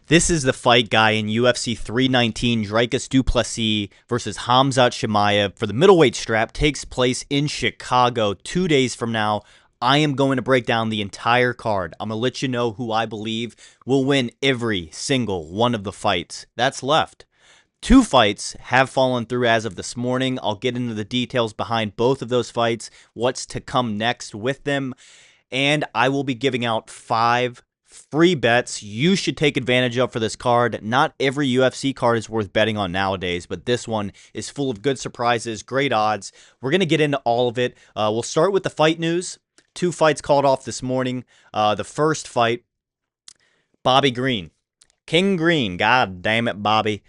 This is the fight guy in UFC 319. Dricus Du Plessis versus Khamzat Chimaev for the middleweight strap takes place in Chicago 2 days from now. I am going to break down the entire card. I'm going to let you know who I believe will win every single one of the fights that's left. 2 fights have fallen through as of this morning. I'll get into the details behind both of those fights, what's to come next with them, and I will be giving out 5 free bets you should take advantage of for this card. Not every UFC card is worth betting on nowadays, but this one is full of good surprises, great odds. We're going to get into all of it. We'll start with the fight news. 2 fights called off this morning. The first fight, Bobby Green. King Green, god damn it, Bobby,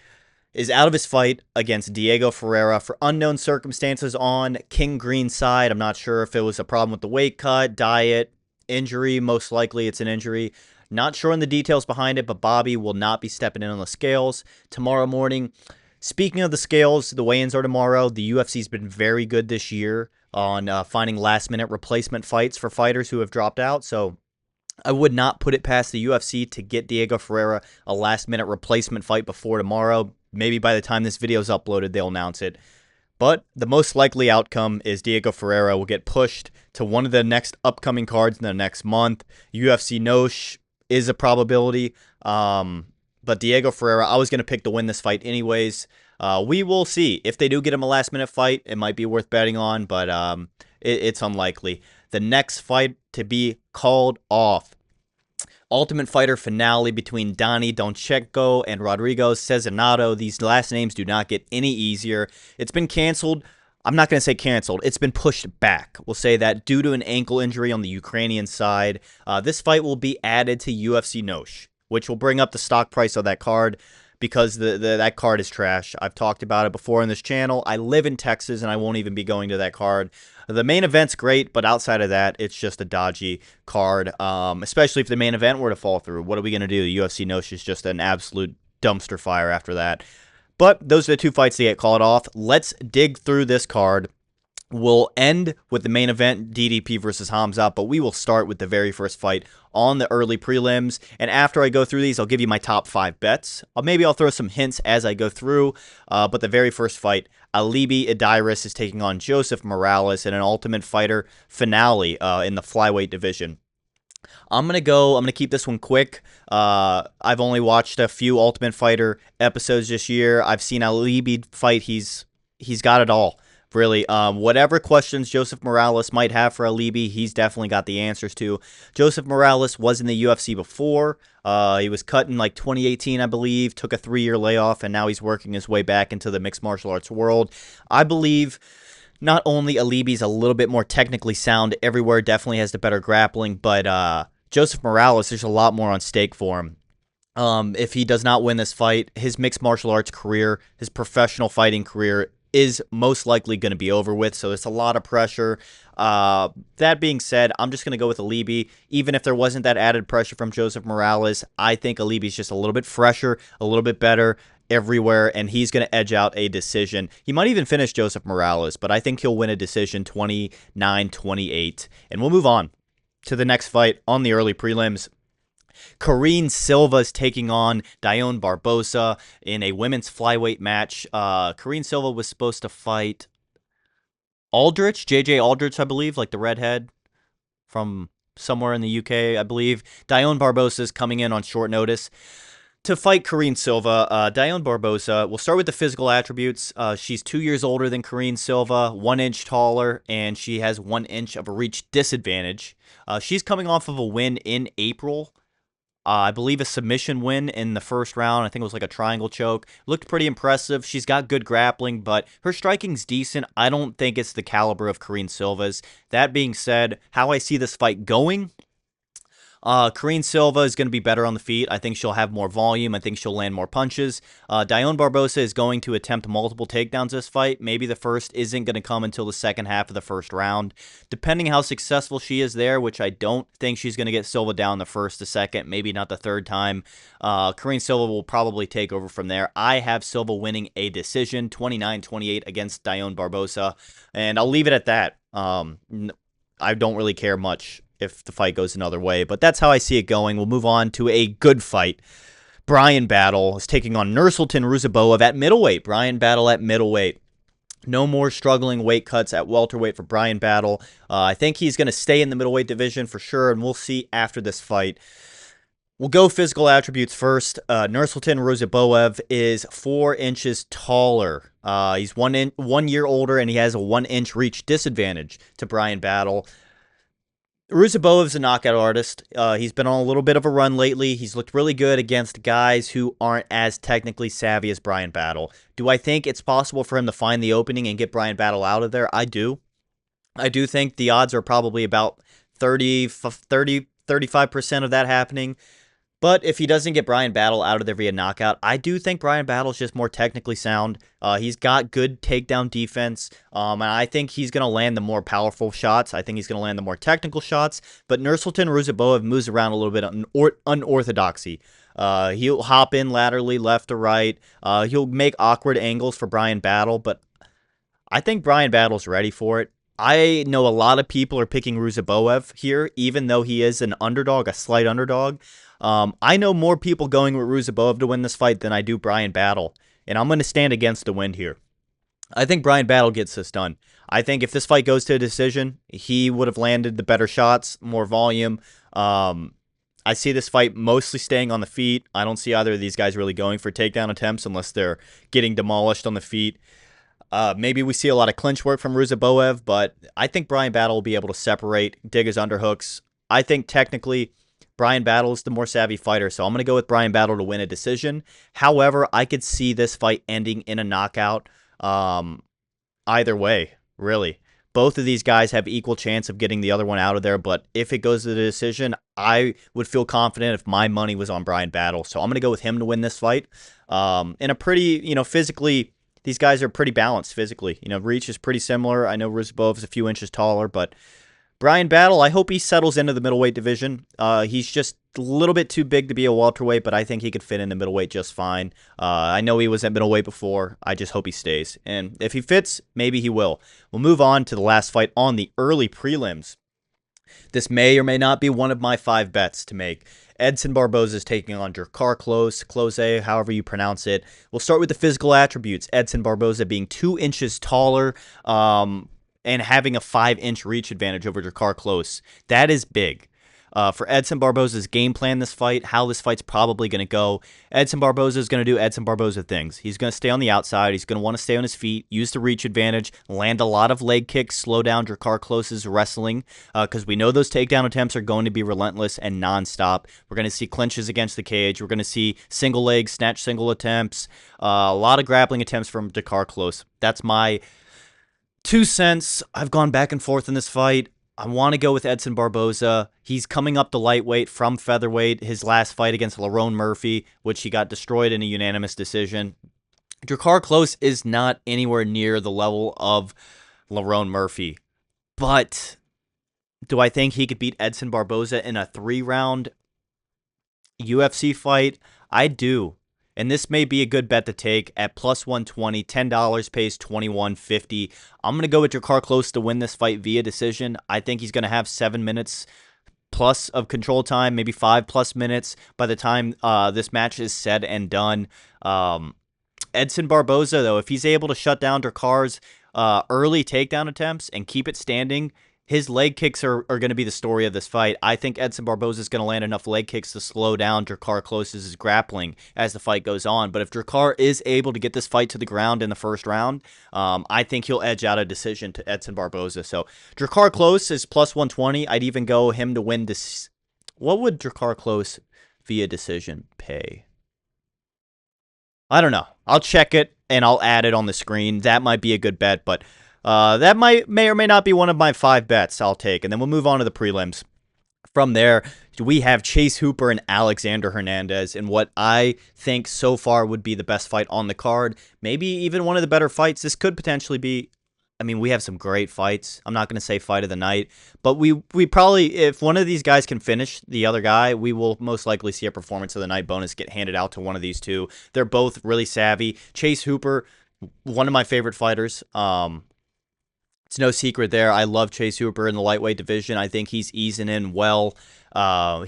is out of his fight against Diego Ferreira for unknown circumstances on King Green's side. I'm not sure if it was a problem with the weight cut, diet, injury. Most likely it's an injury. Not sure on the details behind it, but Bobby will not be stepping in on the scales tomorrow morning. Speaking of the scales, the weigh-ins are tomorrow. The UFC's been very good this year on finding last-minute replacement fights for fighters who have dropped out, so I would not put it past the UFC to get Diego Ferreira a last-minute replacement fight before tomorrow. Maybe by the time this video is uploaded, they'll announce it. But the most likely outcome is Diego Ferreira will get pushed to one of the next upcoming cards in the next month. UFC Nosh is a probability. But Diego Ferreira, I was going to pick to win this fight anyways. We will see. If they do get him a last-minute fight, it might be worth betting on, but it's unlikely. The next fight to be called off, Ultimate Fighter finale between Donnie Donchenko and Rodrigo Cezinado. These last names do not get any easier. It's been canceled. I'm not going to say canceled. It's been pushed back. We'll say that due to an ankle injury on the Ukrainian side. This fight will be added to UFC Nosh, which will bring up the stock price of that card because that card is trash. I've talked about it before on this channel. I live in Texas, and I won't even be going to that card. The main event's great, but outside of that, it's just a dodgy card, especially if the main event were to fall through. What are we going to do? The UFC Nosh is just an absolute dumpster fire after that. But those are the 2 fights that get called off. Let's dig through this card. We'll end with the main event, DDP versus Khamzat, but we will start with the very first fight on the early prelims. And after I go through these, I'll give you my top 5 bets. Maybe I'll throw some hints as I go through. But the very first fight, Alibi Idiris is taking on Joseph Morales in an Ultimate Fighter finale in the flyweight division. I'm going to keep this one quick. I've only watched a few Ultimate Fighter episodes this year. I've seen Alibi fight. He's got it all. Really, whatever questions Joseph Morales might have for Alibi, he's definitely got the answers to. Joseph Morales was in the UFC before. He was cut in like 2018, I believe, took a 3-year layoff, and now he's working his way back into the mixed martial arts world. I believe not only Alibi's a little bit more technically sound everywhere, definitely has the better grappling, but Joseph Morales, there's a lot more on stake for him. If he does not win this fight, his mixed martial arts career, his professional fighting career is most likely going to be over with, so it's a lot of pressure. That being said, I'm just going to go with Alibi. Even if there wasn't that added pressure from Joseph Morales, I think Alibi's just a little bit fresher, a little bit better everywhere, and he's going to edge out a decision. He might even finish Joseph Morales, but I think he'll win a decision 29-28. And we'll move on to the next fight on the early prelims. Karine Silva is taking on Dione Barbosa in a women's flyweight match. Karine Silva was supposed to fight Aldrich, JJ Aldrich, I believe, like the redhead from somewhere in the UK, I believe. Dione Barbosa is coming in on short notice to fight Karine Silva. Dione Barbosa, we'll start with the physical attributes. She's 2 years older than Karine Silva, 1 inch taller, and she has 1 inch of a reach disadvantage. She's coming off of a win in April. I believe a submission win in the first round. I think it was like a triangle choke. Looked pretty impressive. She's got good grappling, but her striking's decent. I don't think it's the caliber of Karine Silva's. That being said, how I see this fight going, Karine Silva is going to be better on the feet. I think she'll have more volume. I think she'll land more punches. Dione Barbosa is going to attempt multiple takedowns this fight. Maybe the first isn't going to come until the second half of the first round. Depending how successful she is there, which I don't think she's going to get Silva down the first, the second, maybe not the third time. Karine Silva will probably take over from there. I have Silva winning a decision, 29-28 against Dione Barbosa, and I'll leave it at that. I don't really care much if the fight goes another way, but that's how I see it going. We'll move on to a good fight Brian Battle is taking on Ruziboev at middleweight. Brian Battle at middleweight. No more struggling weight cuts at welterweight for Brian Battle. I think he's going to stay in the middleweight division for sure, and we'll see after this fight. We'll go physical attributes first. Ruziboev is 4 inches taller. He's 1 year older, and he has a 1-inch reach disadvantage to Brian Battle. Ruziboev's a knockout artist. He's been on a little bit of a run lately. He's looked really good against guys who aren't as technically savvy as Brian Battle. Do I think it's possible for him to find the opening and get Brian Battle out of there? I do. I do think the odds are probably about 35% of that happening. But if he doesn't get Brian Battle out of there via knockout, I do think Brian Battle's just more technically sound. He's got good takedown defense, and I think he's going to land the more powerful shots. I think he's going to land the more technical shots. But Ruziboev moves around a little bit unorthodoxy. He'll hop in laterally, left to right. He'll make awkward angles for Brian Battle, but I think Brian Battle's ready for it. I know a lot of people are picking Ruziboev here, even though he is an underdog, a slight underdog. I know more people going with Ruziboev to win this fight than I do Brian Battle, and I'm going to stand against the wind here. I think Brian Battle gets this done. I think if this fight goes to a decision, he would have landed the better shots, more volume. I see this fight mostly staying on the feet. I don't see either of these guys really going for takedown attempts unless they're getting demolished on the feet. Maybe we see a lot of clinch work from Ruziboev, but I think Brian Battle will be able to separate, dig his underhooks. I think technically Brian Battle is the more savvy fighter, so I'm going to go with Brian Battle to win a decision. However, I could see this fight ending in a knockout either way, really. Both of these guys have equal chance of getting the other one out of there, but if it goes to the decision, I would feel confident if my money was on Brian Battle. So I'm going to go with him to win this fight. In a pretty, physically, these guys are pretty balanced physically. Reach is pretty similar. I know Ruziboev is a few inches taller, but Brian Battle, I hope he settles into the middleweight division. He's just a little bit too big to be a welterweight, but I think he could fit in the middleweight just fine. I know he was at middleweight before. I just hope he stays. And if he fits, maybe he will. We'll move on to the last fight on the early prelims. This may or may not be one of my 5 bets to make. Edson Barboza is taking on Klose, however you pronounce it. We'll start with the physical attributes. Edson Barboza being 2 inches taller, and having a 5-inch reach advantage over Klose. That is big. For Edson Barboza's game plan this fight, how this fight's probably going to go, Edson Barboza is going to do Edson Barboza things. He's going to stay on the outside. He's going to want to stay on his feet, use the reach advantage, land a lot of leg kicks, slow down Klose's wrestling, because we know those takedown attempts are going to be relentless and nonstop. We're going to see clinches against the cage. We're going to see single leg, snatch single attempts, a lot of grappling attempts from Klose. That's my 2 cents. I've gone back and forth in this fight. I want to go with Edson Barboza. He's coming up to lightweight from featherweight. His last fight against Lerone Murphy, which he got destroyed in a unanimous decision. Klose is not anywhere near the level of Lerone Murphy. But do I think he could beat Edson Barboza in a 3-round UFC fight? I do. And this may be a good bet to take at plus 120. $10 pays $21.50. I'm going to go with Klose to win this fight via decision. I think he's going to have 7 minutes plus of control time, maybe 5+ minutes by the time this match is said and done. Edson Barboza, though, if he's able to shut down Drakar's early takedown attempts and keep it standing, his leg kicks are going to be the story of this fight. I think Edson Barboza is going to land enough leg kicks to slow down Klose's grappling as the fight goes on. But if Drakar is able to get this fight to the ground in the first round, I think he'll edge out a decision to Edson Barboza. So Klose is plus 120. I'd even go him to win this. What would Klose via decision pay? I don't know. I'll check it and I'll add it on the screen. That might be a good bet, but that may or may not be one of my 5 bets I'll take. And then we'll move on to the prelims. From there, we have Chase Hooper and Alexander Hernandez in what I think so far would be the best fight on the card. Maybe even one of the better fights. This could potentially be, we have some great fights. I'm not going to say fight of the night, but we probably, if one of these guys can finish the other guy, we will most likely see a performance of the night bonus get handed out to one of these two. They're both really savvy. Chase Hooper, one of my favorite fighters. It's no secret there. I love Chase Hooper in the lightweight division. I think he's easing in well.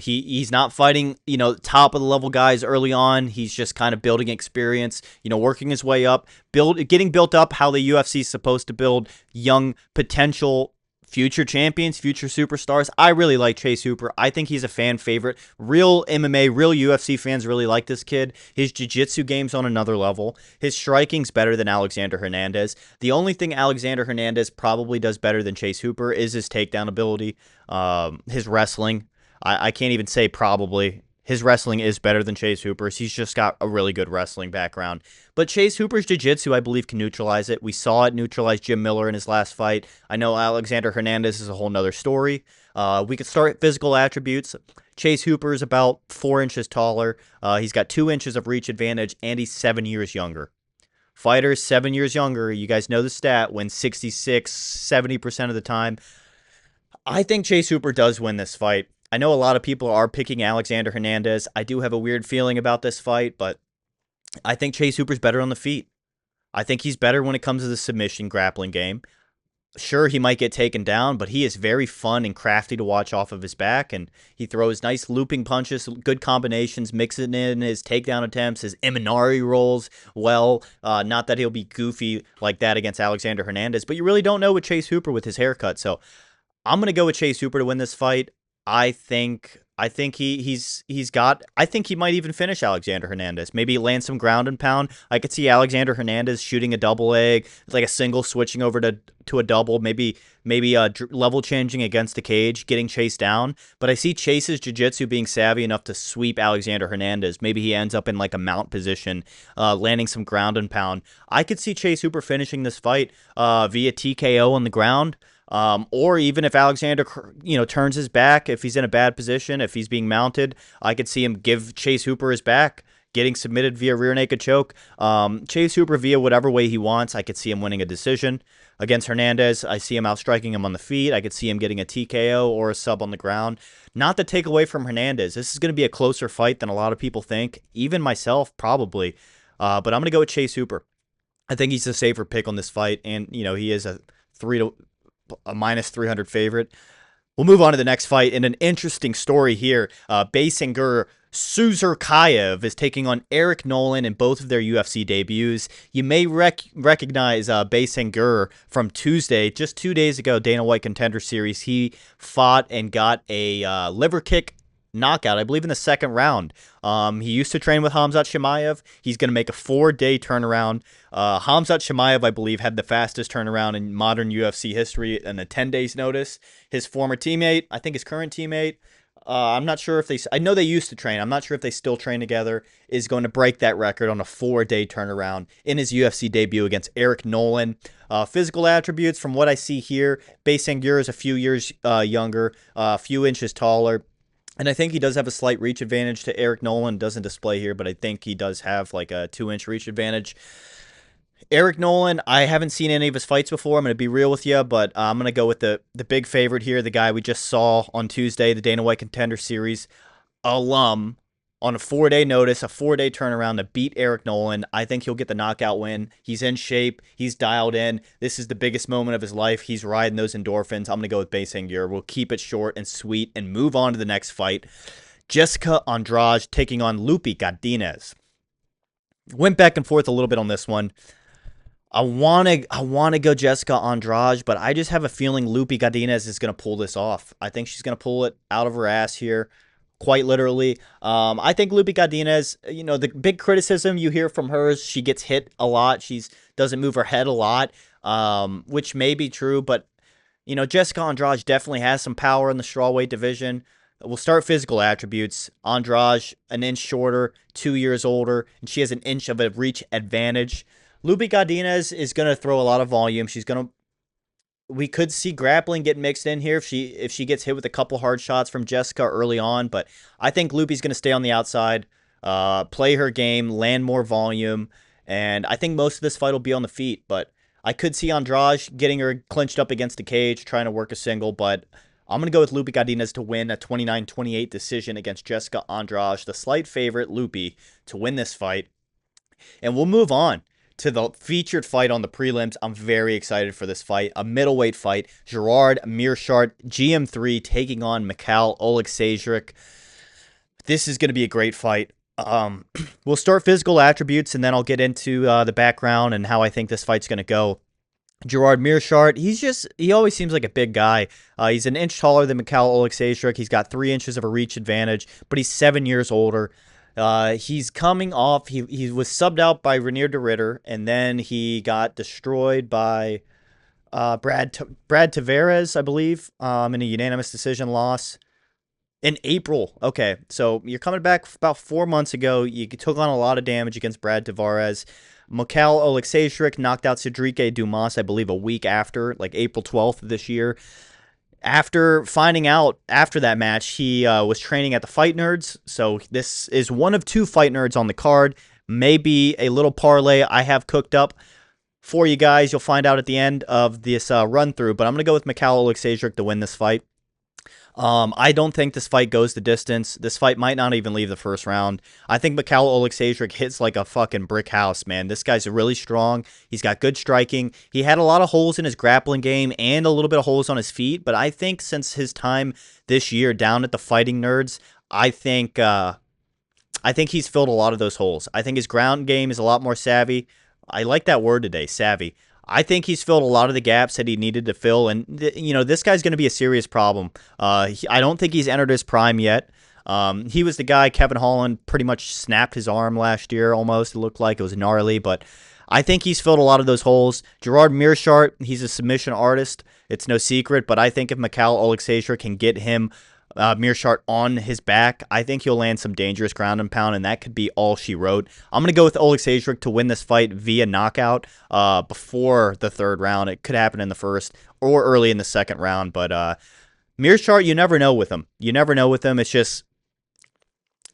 He's not fighting, top of the level guys early on. He's just kind of building experience, working his way up, getting built up how the UFC is supposed to build young potential future champions, future superstars. I really like Chase Hooper. I think he's a fan favorite. Real MMA, real UFC fans really like this kid. His jiu-jitsu game's on another level. His striking's better than Alexander Hernandez. The only thing Alexander Hernandez probably does better than Chase Hooper is his takedown ability, his wrestling. I can't even say probably. His wrestling is better than Chase Hooper's. He's just got a really good wrestling background. But Chase Hooper's jiu-jitsu, I believe, can neutralize it. We saw it neutralize Jim Miller in his last fight. I know Alexander Hernandez is a whole nother story. We could start physical attributes. Chase Hooper is about 4 inches taller. He's got 2 inches of reach advantage, and he's 7 years younger. Fighters 7 years younger, you guys know the stat, win 66, 70% of the time. I think Chase Hooper does win this fight. I know a lot of people are picking Alexander Hernandez. I do have a weird feeling about this fight, but I think Chase Hooper's better on the feet. I think he's better when it comes to the submission grappling game. Sure, he might get taken down, but he is very fun and crafty to watch off of his back, and he throws nice looping punches, good combinations, mixing in his takedown attempts, his Imanari rolls well. Not that he'll be goofy like that against Alexander Hernandez, but you really don't know with Chase Hooper with his haircut, so I'm going to go with Chase Hooper to win this fight. I think he's got. I think he might even finish Alexander Hernandez. Maybe land some ground and pound. I could see Alexander Hernandez shooting a double leg, like a single switching over to a double. Maybe level changing against the cage, getting Chase down. But I see Chase's jiu-jitsu being savvy enough to sweep Alexander Hernandez. Maybe he ends up in like a mount position, landing some ground and pound. I could see Chase Hooper finishing this fight via TKO on the ground. Or even if Alexander, turns his back, if he's in a bad position, if he's being mounted, I could see him give Chase Hooper his back, getting submitted via rear naked choke. Chase Hooper via whatever way he wants. I could see him winning a decision against Hernandez. I see him outstriking him on the feet. I could see him getting a TKO or a sub on the ground. Not to take away from Hernandez. This is going to be a closer fight than a lot of people think, even myself probably. But I'm going to go with Chase Hooper. I think he's a safer pick on this fight, and he is a minus 300 favorite. We'll move on to the next fight. In an interesting story here, Basinger Susurkaev is taking on Eric Nolan in both of their UFC debuts. You may recognize Basinger from Tuesday, just 2 days ago, Dana White Contender Series. He fought and got a liver kick knockout, I believe, in the second round. He used to train with Khamzat Chimaev. He's going to make a 4-day turnaround. Khamzat Chimaev, I believe, had the fastest turnaround in modern UFC history in a 10 days notice. His former teammate, I think his current teammate, I'm not sure if I know they used to train. I'm not sure if they still train together, is going to break that record on a 4-day turnaround in his UFC debut against Eric Nolan. Physical attributes, from what I see here, Basinger is a few years younger, a few inches taller. And I think he does have a slight reach advantage to Eric Nolan. Doesn't display here, but I think he does have like a 2-inch reach advantage. Eric Nolan, I haven't seen any of his fights before. I'm going to be real with you, but I'm going to go with the big favorite here, the guy we just saw on Tuesday, the Dana White Contender Series alum, on a 4-day notice, a 4-day turnaround to beat Eric Nolan. I think he'll get the knockout win. He's in shape. He's dialed in. This is the biggest moment of his life. He's riding those endorphins. I'm going to go with Basinger. We'll keep it short and sweet and move on to the next fight. Jessica Andrade taking on Godínez. Went back and forth a little bit on this one. I want to go Jessica Andrade, but I just have a feeling Godínez is going to pull this off. I think she's going to pull it out of her ass here. Quite literally. I think Godínez, the big criticism you hear from her is she gets hit a lot. She doesn't move her head a lot, which may be true. But, Jessica Andrade definitely has some power in the strawweight division. We'll start physical attributes. Andrade, an inch shorter, 2 years older, and she has an inch of a reach advantage. Godínez is going to throw a lot of volume. We could see grappling get mixed in here if she gets hit with a couple hard shots from Jessica early on, but I think Loopy's going to stay on the outside, play her game, land more volume, and I think most of this fight will be on the feet, but I could see Andrade getting her clinched up against the cage, trying to work a single, but I'm going to go with Godínez to win a 29-28 decision against Jessica Andrade, the slight favorite, Loopy, to win this fight. And we'll move on to the featured fight on the prelims. I'm very excited for this fight. A middleweight fight. Gerard Meerschaert, GM3, taking on Mikhail Oleksiejczuk. This is going to be a great fight. We'll start physical attributes, and then I'll get into the background and how I think this fight's going to go. Gerard Meerschaert, he always seems like a big guy. He's an inch taller than Mikhail Oleksiejczuk. He's got 3 inches of a reach advantage, but he's 7 years older. He's coming off, he was subbed out by Renier de Ridder, and then he got destroyed by Brad Tavares, I believe, in a unanimous decision loss in April. Okay, so you're coming back about 4 months ago. You took on a lot of damage against Brad Tavares. Mikhail Oleksiejczuk knocked out Dricus Du Plessis, I believe, a week after, like April 12th of this year. After finding out after that match, he was training at the Fight Nerds. So this is one of 2 Fight Nerds on the card. Maybe a little parlay I have cooked up for you guys. You'll find out at the end of this run-through. But I'm going to go with Mikhail Oleksiejczuk to win this fight. I don't think this fight goes the distance. This fight might not even leave the first round. I think Mikhail Oleksiejczuk hits like a fucking brick house, man. This guy's really strong. He's got good striking. He had a lot of holes in his grappling game and a little bit of holes on his feet, but I think since his time this year down at the Fighting Nerds, I think he's filled a lot of those holes. I think his ground game is a lot more savvy. I like that word today, savvy. I think he's filled a lot of the gaps that he needed to fill, and this guy's going to be a serious problem. I don't think he's entered his prime yet. He was the guy, Kevin Holland pretty much snapped his arm last year almost. It looked like it was gnarly, but I think he's filled a lot of those holes. Gerard Meerschaert, he's a submission artist. It's no secret, but I think if Mikhail Oleksiejczuk can get him Meerschaert on his back, I think he'll land some dangerous ground and pound, and that could be all she wrote. I'm going to go with Oleksiejczuk to win this fight via knockout before the 3rd round. It could happen in the 1st or early in the 2nd round, but Meerschaert, you never know with him. You never know with him. It's just,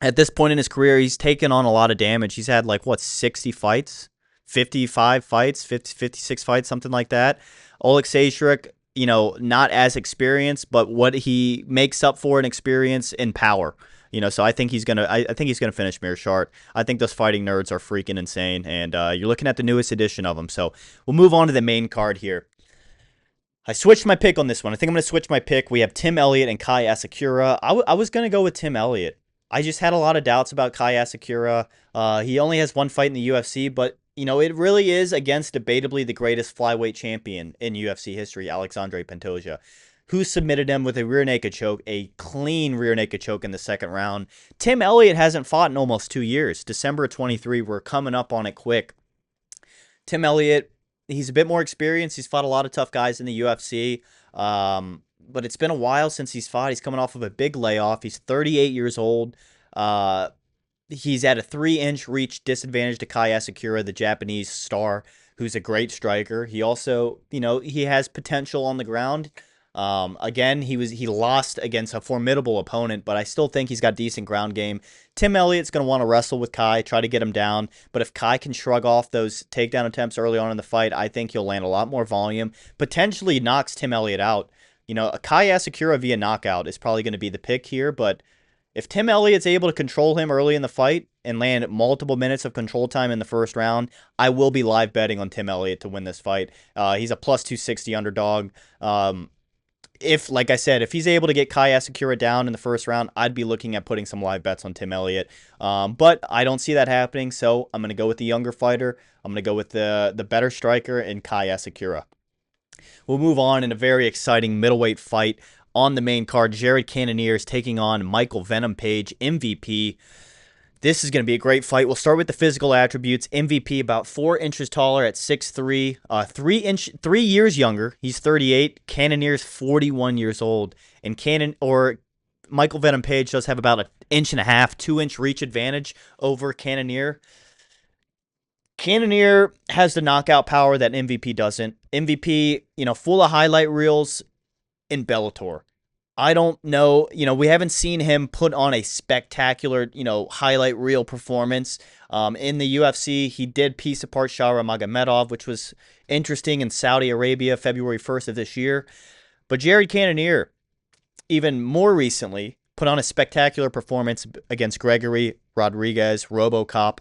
at this point in his career, he's taken on a lot of damage. He's had, 60 fights? 55 fights? 56 fights, something like that. Oleksiejczuk, not as experienced, but what he makes up for in experience in power. So I think he's gonna finish Meerschaert. I think those Fighting Nerds are freaking insane, and you're looking at the newest edition of them. So we'll move on to the main card here. I switched my pick on this one. I think I'm gonna switch my pick. We have Tim Elliott and Kai Asakura. I was gonna go with Tim Elliott. I just had a lot of doubts about Kai Asakura. He only has 1 fight in the UFC, but it really is against debatably the greatest flyweight champion in UFC history, Alexandre Pantoja, who submitted him with a rear naked choke, a clean rear naked choke in the 2nd round. Tim Elliott hasn't fought in almost 2 years. December of 23, we're coming up on it quick. Tim Elliott, he's a bit more experienced. He's fought a lot of tough guys in the UFC, but it's been a while since he's fought. He's coming off of a big layoff. He's 38 years old. He's at a 3-inch reach disadvantage to Kai Asakura, the Japanese star, who's a great striker. He also, he has potential on the ground. Again, he lost against a formidable opponent, but I still think he's got decent ground game. Tim Elliott's going to want to wrestle with Kai, try to get him down, but if Kai can shrug off those takedown attempts early on in the fight, I think he'll land a lot more volume, potentially knocks Tim Elliott out. A Kai Asakura via knockout is probably going to be the pick here, but if Tim Elliott's able to control him early in the fight and land multiple minutes of control time in the 1st round, I will be live betting on Tim Elliott to win this fight. He's a plus 260 underdog. Like I said, if he's able to get Kai Asakura down in the 1st round, I'd be looking at putting some live bets on Tim Elliott. But I don't see that happening, so I'm going to go with the younger fighter. I'm going to go with the better striker in Kai Asakura. We'll move on in a very exciting middleweight fight. On the main card, Jared Cannonier is taking on Michael Venom Page, MVP. This is going to be a great fight. We'll start with the physical attributes. MVP about 4 inches taller at 6'3", 3 years younger. He's 38. Cannonier's 41 years old. And Michael Venom Page does have about 1.5 inch, 2-inch reach advantage over Cannonier. Cannonier has the knockout power that MVP doesn't. MVP, full of highlight reels in Bellator. I don't know, we haven't seen him put on a spectacular, highlight reel performance. In the UFC, he did piece apart Shara Magomedov, which was interesting in Saudi Arabia, February 1st of this year. But Jared Cannonier, even more recently, put on a spectacular performance against Gregory Rodriguez, RoboCop.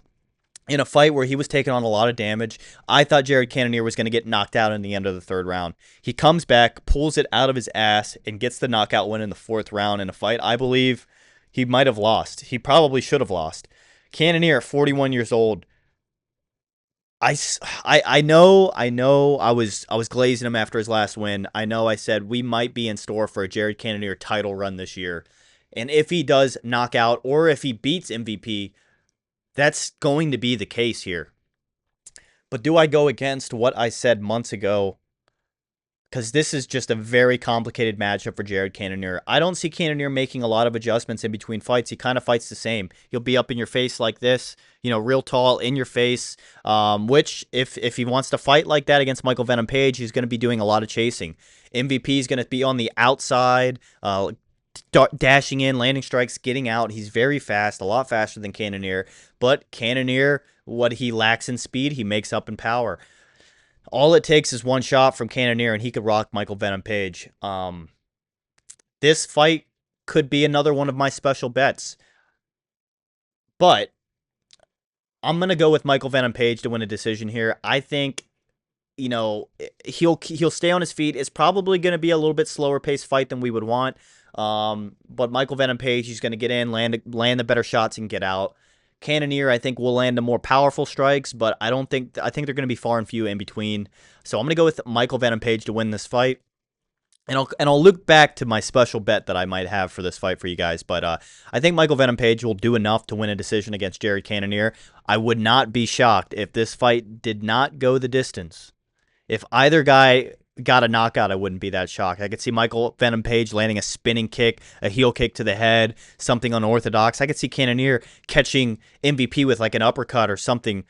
in a fight where he was taking on a lot of damage. I thought Jared Cannonier was going to get knocked out in the end of the third round. He comes back, pulls it out of his ass, and gets the knockout win in the fourth round in a fight I believe he might have lost. He probably should have lost. Cannonier at 41 years old. I know I was glazing him after his last win. I know I said we might be in store for a Jared Cannonier title run this year. And if he does knock out or if he beats MVP, that's going to be the case here. But do I go against what I said months ago? Because this is just a very complicated matchup for Jared Cannonier. I don't see Cannonier making a lot of adjustments in between fights. He kind of fights the same. He'll be up in your face like this, you know, real tall, in your face, which if he wants to fight like that against Michael Venom Page, he's going to be doing a lot of chasing. MVP is going to be on the outside, dashing in, landing strikes, getting out. He's very fast, a lot faster than Cannonier. But Cannonier, what he lacks in speed, he makes up in power. All it takes is one shot from Cannonier, and he could rock Michael Venom Page. This fight could be another one of my special bets. But I'm going to go with Michael Venom Page to win a decision here. I think, you know, he'll stay on his feet. It's probably going to be a little bit slower paced fight than we would want. But Michael Venom Page, he's going to get in, land the better shots, and get out. Cannonier, I think, will land the more powerful strikes, but I think they're going to be far and few in between. So I'm going to go with Michael Venom Page to win this fight. And I'll look back to my special bet that I might have for this fight for you guys. But I think Michael Venom Page will do enough to win a decision against Jared Cannonier. I would not be shocked if this fight did not go the distance. If either guy got a knockout, I wouldn't be that shocked. I could see Michael Venom Page landing a spinning kick, a heel kick to the head, something unorthodox. I could see Cannonier catching MVP with like an uppercut or something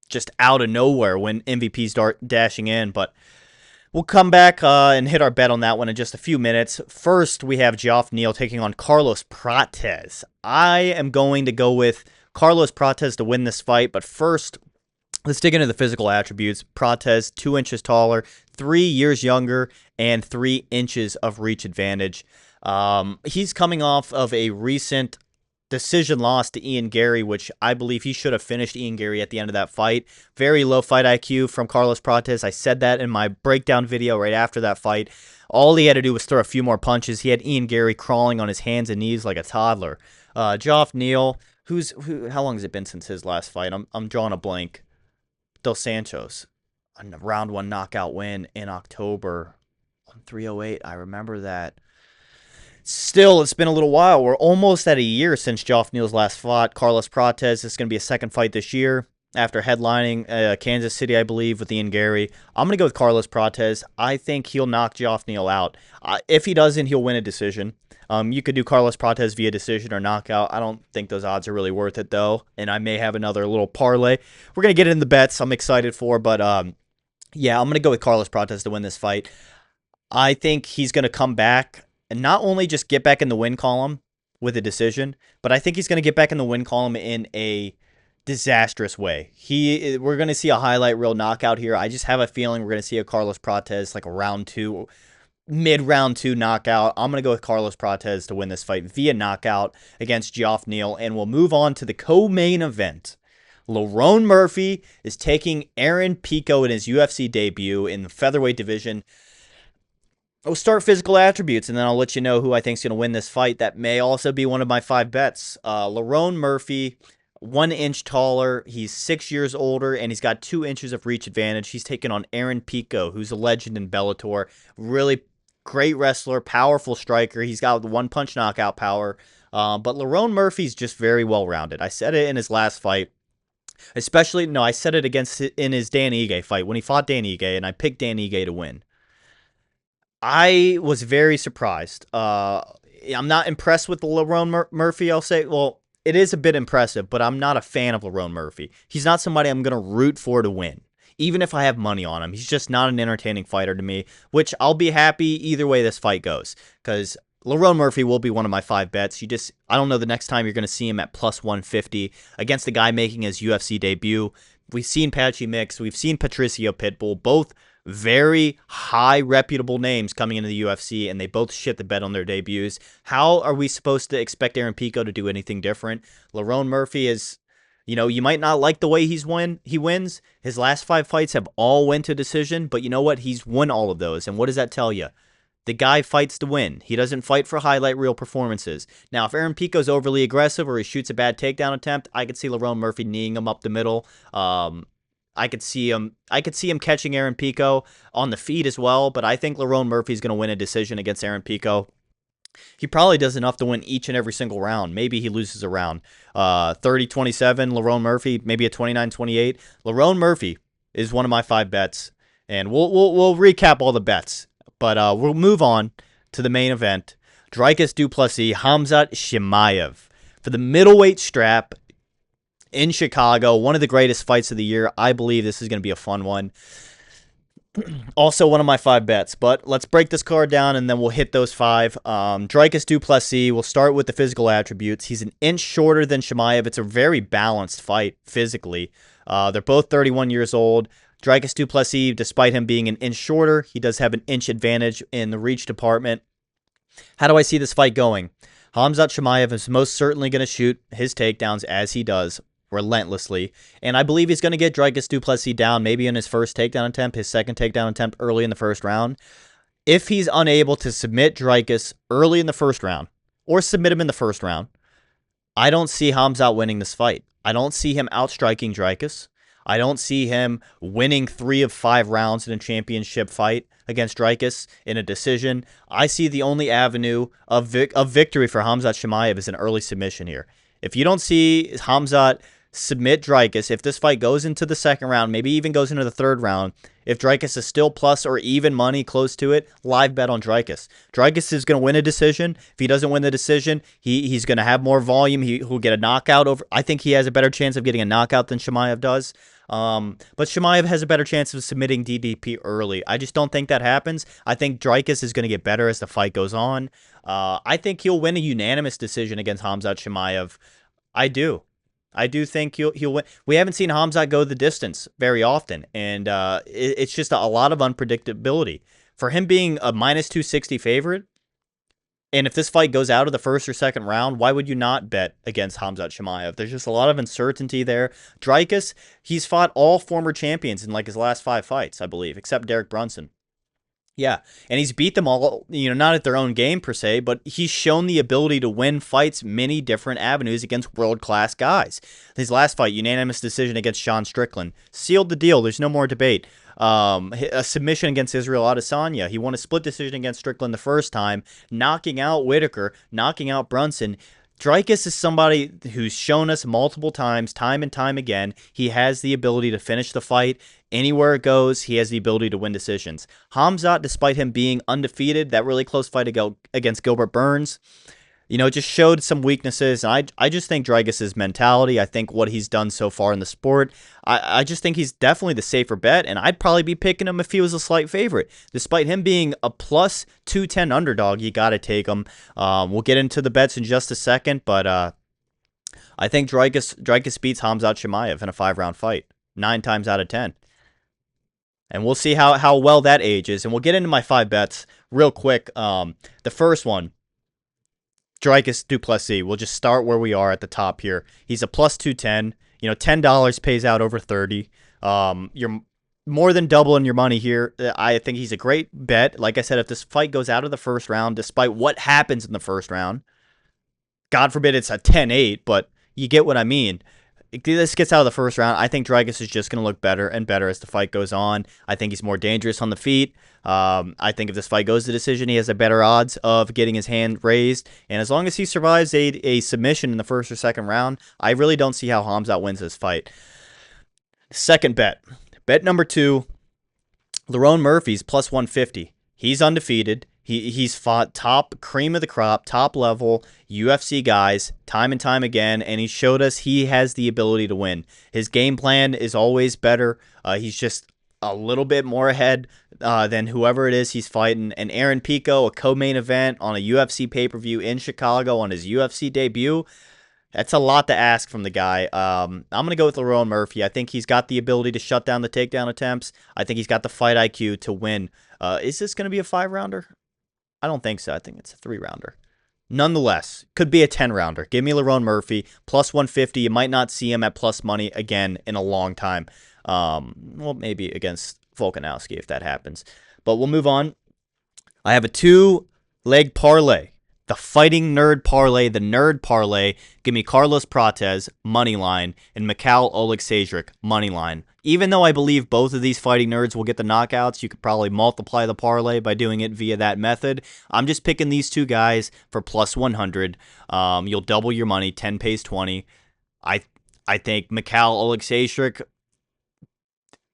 just out of nowhere when MVP start dashing in. But we'll come back and hit our bet on that one in just a few minutes. First, we have Geoff Neal taking on Carlos Prates. I am going to go with Carlos Prates to win this fight, but first, let's dig into the physical attributes. Prates, 2 inches taller, 3 years younger, and 3 inches of reach advantage. He's coming off of a recent decision loss to Ian Gary, which I believe he should have finished Ian Gary at the end of that fight. Very low fight IQ from Carlos Prates. I said that in my breakdown video right after that fight. All he had to do was throw a few more punches. He had Ian Gary crawling on his hands and knees like a toddler. Geoff Neal, how long has it been since his last fight? I'm drawing a blank. Dos Santos, a round 1 knockout win in October on 308. I remember that. Still, it's been a little while. We're almost at a year since Geoff Neal's last fought. Carlos Prates, this is going to be a second fight this year after headlining Kansas City, I believe, with Ian Gary. I'm going to go with Carlos Prates. I think he'll knock Geoff Neal out. If he doesn't, he'll win a decision. You could do Carlos Prates via decision or knockout. I don't think those odds are really worth it, though. And I may have another little parlay. We're going to get in the bets I'm excited for. But, yeah, I'm going to go with Carlos Prates to win this fight. I think he's going to come back and not only just get back in the win column with a decision, but I think he's going to get back in the win column in a disastrous way. We're going to see a highlight reel knockout here. I just have a feeling we're going to see a Carlos Prates, like a round 2, mid-round 2 knockout. I'm going to go with Carlos Prates to win this fight via knockout against Geoff Neal, and we'll move on to the co-main event. Lerone Murphy is taking Aaron Pico in his UFC debut in the featherweight division. I'll start physical attributes, and then I'll let you know who I think is going to win this fight. That may also be one of my 5 bets. Lerone Murphy, 1 inch taller. He's 6 years older, and he's got 2 inches of reach advantage. He's taking on Aaron Pico, who's a legend in Bellator. Really great wrestler, powerful striker. He's got 1-punch knockout power. But Lerone Murphy's just very well-rounded. I said it in his last fight. I said it in his Dan Ige fight when he fought Dan Ige, and I picked Dan Ige to win. I was very surprised. I'm not impressed with the Lerone Murphy, I'll say. Well, it is a bit impressive, but I'm not a fan of Lerone Murphy. He's not somebody I'm going to root for to win, even if I have money on him. He's just not an entertaining fighter to me, which I'll be happy either way this fight goes, because Lerone Murphy will be one of my 5 bets. I don't know the next time you're going to see him at plus 150 against the guy making his UFC debut. We've seen Patchy Mix. We've seen Patricio Pitbull, both very high reputable names coming into the UFC, and they both shit the bed on their debuts. How are we supposed to expect Aaron Pico to do anything different? Lerone Murphy is You know, you might not like the way he wins. His last 5 fights have all went to decision, but you know what? He's won all of those. And what does that tell you? The guy fights to win. He doesn't fight for highlight reel performances. Now, if Aaron Pico's overly aggressive or he shoots a bad takedown attempt, I could see Lerone Murphy kneeing him up the middle. I could see him catching Aaron Pico on the feet as well, but I think Lerone Murphy's going to win a decision against Aaron Pico. He probably does enough to win each and every single round. Maybe he loses a round. 30-27, Lerone Murphy, maybe a 29-28. Lerone Murphy is one of my 5 bets, and we'll recap all the bets. But we'll move on to the main event. Dricus Du Plessis, Khamzat Chimaev. For the middleweight strap in Chicago, one of the greatest fights of the year. I believe this is going to be a fun one. Also one of my 5 bets, but let's break this card down and then we'll hit those 5. Dricus Du Plessis, we'll start with the physical attributes. He's an inch shorter than Chimaev. It's a very balanced fight physically. They're both 31 years old. Dricus Du Plessis, despite him being an inch shorter, he does have an inch advantage in the reach department. How do I see this fight going? Khamzat Chimaev is most certainly going to shoot his takedowns as he does, relentlessly, and I believe he's going to get Dricus Du Plessis down maybe in his first takedown attempt, his second takedown attempt early in the first round. If he's unable to submit Dricus early in the first round, or submit him in the first round, I don't see Khamzat winning this fight. I don't see him outstriking Dricus. I don't see him winning 3 of 5 rounds in a championship fight against Dricus in a decision. I see the only avenue of victory for Khamzat Chimaev is an early submission here. If you don't see Khamzat submit Dricus, if this fight goes into the second round, maybe even goes into the third round, if Dricus is still plus or even money close to it, live bet on Dricus. Dricus is going to win a decision. If he doesn't win the decision, he's going to have more volume. He'll get a knockout over. I think he has a better chance of getting a knockout than Chimaev does. But Chimaev has a better chance of submitting DDP early. I just don't think that happens. I think Dricus is going to get better as the fight goes on. I think he'll win a unanimous decision against Khamzat Chimaev. I do. I do think he'll win. We haven't seen Khamzat go the distance very often, and it's just a lot of unpredictability. For him being a minus 260 favorite, and if this fight goes out of the first or second round, why would you not bet against Khamzat Chimaev? There's just a lot of uncertainty there. Dricus, he's fought all former champions in like his last 5 fights, I believe, except Derek Brunson. Yeah, and he's beat them all, not at their own game per se, but he's shown the ability to win fights many different avenues against world-class guys. His last fight, unanimous decision against Sean Strickland, sealed the deal. There's no more debate. A submission against Israel Adesanya. He won a split decision against Strickland the first time, knocking out Whitaker, knocking out Brunson. Dricus is somebody who's shown us multiple times, time and time again, he has the ability to finish the fight. Anywhere it goes, he has the ability to win decisions. Khamzat, despite him being undefeated, that really close fight against Gilbert Burns, just showed some weaknesses. And I just think Dricus' mentality, I think what he's done so far in the sport, I just think he's definitely the safer bet, and I'd probably be picking him if he was a slight favorite. Despite him being a plus 210 underdog, you got to take him. We'll get into the bets in just a second, but I think Dricus beats Khamzat Chimaev in a 5-round fight, 9 times out of 10. And we'll see how well that ages. And we'll get into my 5 bets real quick. The first one, Dricus Du Plessis. We'll just start where we are at the top here. He's a plus 210. $10 pays out over 30. You're more than doubling your money here. I think he's a great bet. Like I said, if this fight goes out of the first round, despite what happens in the first round, God forbid it's a 10-8, but you get what I mean. If this gets out of the first round, I think Dricus is just going to look better and better as the fight goes on. I think he's more dangerous on the feet. I think if this fight goes to decision, he has a better odds of getting his hand raised. And as long as he survives a submission in the first or second round, I really don't see how Khamzat wins this fight. Second bet. Bet number 2, Lerone Murphy's plus 150. He's undefeated. He's fought top cream of the crop, top level UFC guys time and time again, and he showed us he has the ability to win. His game plan is always better. He's just a little bit more ahead than whoever it is he's fighting. And Aaron Pico, a co-main event on a UFC pay-per-view in Chicago on his UFC debut. That's a lot to ask from the guy. I'm going to go with Lerone Murphy. I think he's got the ability to shut down the takedown attempts. I think he's got the fight IQ to win. Is this going to be a 5-rounder? I don't think so. I think it's a 3-rounder. Nonetheless, could be a 10-rounder. Give me Lerone Murphy, plus 150. You might not see him at plus money again in a long time. Well, maybe against Volkanovski if that happens. But we'll move on. I have a 2-leg parlay. The Fighting Nerd Parlay, the Nerd Parlay. Give me Carlos Prates, money line, and Mikhail Oleksiejczuk, money line. Even though I believe both of these fighting nerds will get the knockouts, you could probably multiply the parlay by doing it via that method. I'm just picking these two guys for plus 100. You'll double your money. 10 pays 20. I think Mikhail Oleksiejczuk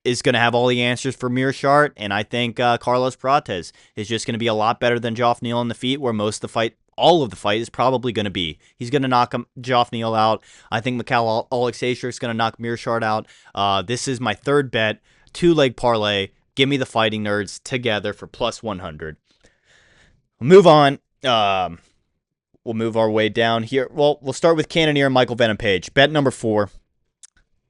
is going to have all the answers for Meerschaert, and I think Carlos Prates is just going to be a lot better than Geoff Neal on the feet, where all of the fight is probably going to be. He's going to knock Geoff Neal out. I think Mikhail Oleksiejczuk is going to knock Meerschaert out. This is my third bet, 2-leg parlay. Give me the fighting nerds together for plus 100. Move on. We'll move our way down here. Well, we'll start with Cannonier and Michael Venom Page. Bet number 4.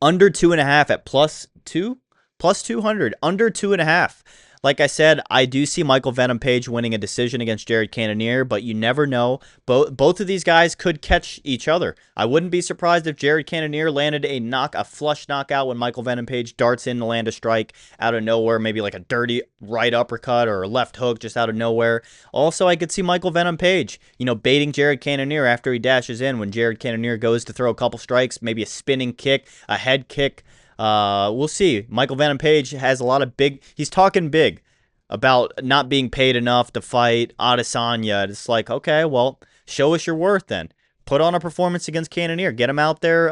Under 2.5 at plus 2? Plus 200. Under 2.5. Like I said, I do see Michael Venom Page winning a decision against Jared Cannonier, but you never know. Both of these guys could catch each other. I wouldn't be surprised if Jared Cannonier landed a flush knockout when Michael Venom Page darts in to land a strike out of nowhere, maybe like a dirty right uppercut or a left hook just out of nowhere. Also, I could see Michael Venom Page, baiting Jared Cannonier after he dashes in when Jared Cannonier goes to throw a couple strikes, maybe a spinning kick, a head kick. We'll see. Michael Venom Page has a lot of he's talking big about not being paid enough to fight Adesanya. It's like, okay, well, show us your worth then. Put on a performance against Cannonier. Get him out there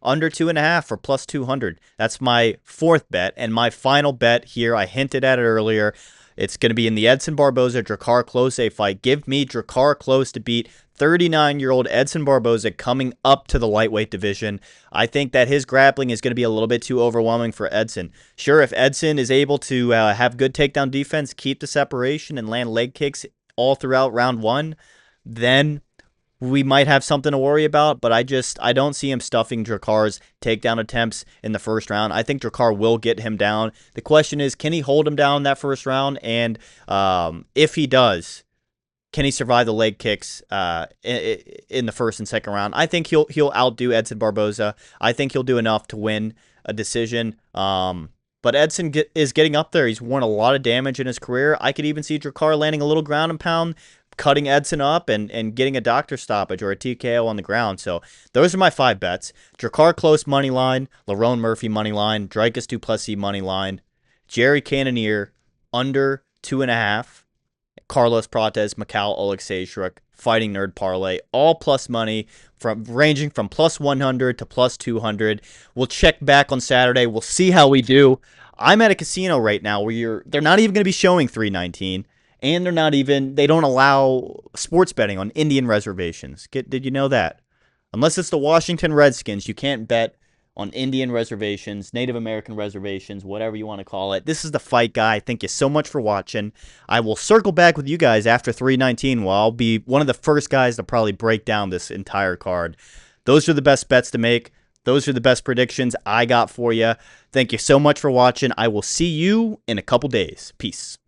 under 2.5 for plus 200. That's my 4th bet. And my final bet here, I hinted at it earlier. It's going to be in the Edson Barboza Dricus Klose fight. Give me Dricus Klose to beat 39-year-old Edson Barboza coming up to the lightweight division. I think that his grappling is going to be a little bit too overwhelming for Edson. Sure, if Edson is able to have good takedown defense, keep the separation, and land leg kicks all throughout round 1, then we might have something to worry about, but I don't see him stuffing Dricus' takedown attempts in the first round. I think Dricus will get him down. The question is, can he hold him down that first round? And if he does, can he survive the leg kicks in the first and second round? I think he'll outdo Edson Barboza. I think he'll do enough to win a decision. But Edson is getting up there. He's worn a lot of damage in his career. I could even see Dricus landing a little ground and pound, cutting Edson up and getting a doctor stoppage or a TKO on the ground. So those are my 5 bets. Dricus Klose money line, Lerone Murphy money line, Dricus Du Plessis money line, Jerry Cannonier under 2.5, Carlos Prates, Mikhail Oleksiejczuk, Fighting Nerd Parlay, all plus money, ranging from plus 100 to plus 200. We'll check back on Saturday. We'll see how we do. I'm at a casino right now where they're not even going to be showing 319. And they don't allow sports betting on Indian reservations. Did you know that? Unless it's the Washington Redskins, you can't bet on Indian reservations, Native American reservations, whatever you want to call it. This is The Fight Guy. Thank you so much for watching. I will circle back with you guys after 319, where I'll be one of the first guys to probably break down this entire card. Those are the best bets to make. Those are the best predictions I got for you. Thank you so much for watching. I will see you in a couple days. Peace.